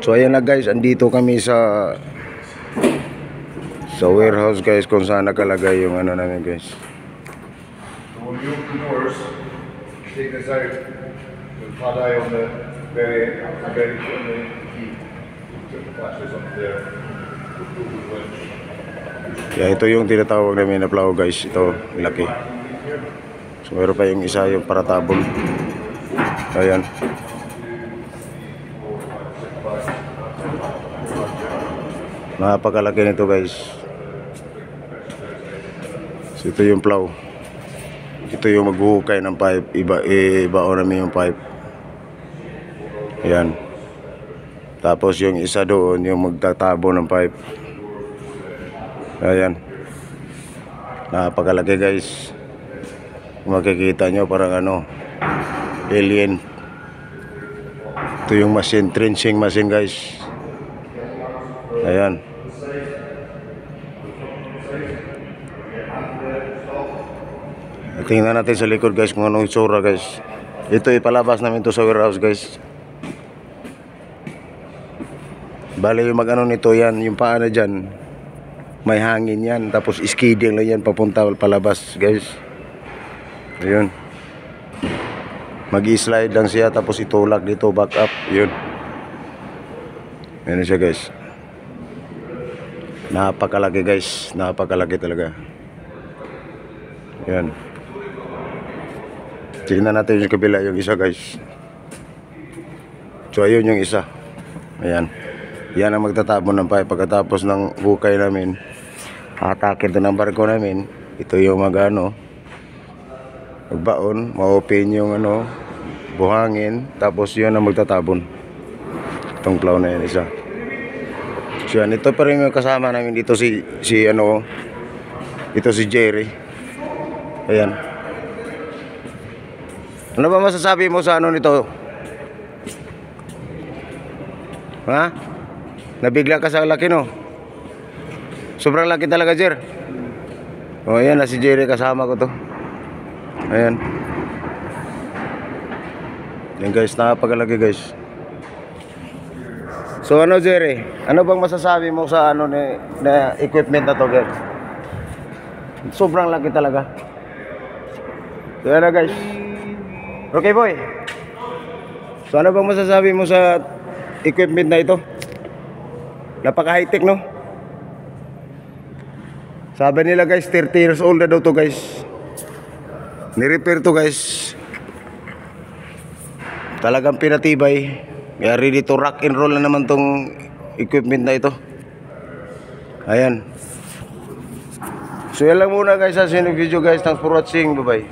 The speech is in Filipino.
So ayan na guys, andito kami sa warehouse guys, kung saan nakalagay yung ano namin guys. So when you open the doors, take this out, the flat eye on the very on the key, put the flashes on there. Kaya ito yung tinatawag namin na plow guys, ito laki. So meron pa yung isa yung para tabon. Ayan. Napakalaki nito guys. So ito yung plow. Ito yung maghuhukay ng pipe. Ibaon namin yung pipe. Ayan. Tapos yung isa doon yung magtatabo ng pipe. Ayan. Napakalaki guys. Kung makikita nyo parang ano, alien. Ito yung machine, trenching machine guys. Ayan. Tingnan natin sa likod guys kung anong itsura guys. Ito ipalabas namin to sa warehouse guys. Bale yung mag-ano nito yan, yung paa na dyan, may hangin yan. Tapos skidding lang yan papunta palabas guys. Ayun. Mag-i-slide lang siya tapos itulak dito back up. Yun. Ayan siya guys. Napakalaki guys, napakalaki talaga. Yan. Tingnan natin yung kabila, yung isa guys. So ayun yung isa. Ayan. Yan ang magtatapon ng pipe. Pagkatapos ng hukay namin, hatakin ito ng barko namin. Ito yung magano, magbaon, ma-open yung ano, buhangin. Tapos yun ang magtatabon. Itong plow na yan isa. So yan, ito pa rin yung kasama namin dito si ano, ito si Jerry. Ayan. Ano ba masasabi mo sa ano nito? Ha? Nabigla ka sa laki no? Sobrang laki talaga, Jer. O ayan na si Jerry, kasama ko to. Ayan. Yan guys, napakalaki guys. So ano Jerry, ano bang masasabi mo sa ano na equipment na to guys? Sobrang laki talaga. So yan na guys. Okay boy. So ano bang masasabi mo sa equipment na ito? Napaka high tech no? Sabi nila guys 30 years old na daw to guys. Ni-repair to guys. Talagang pinatibay. Kaya ready to rock and roll na naman tong equipment na ito. Ayan. So yan lang muna guys sa video guys. Thanks for watching. Bye bye.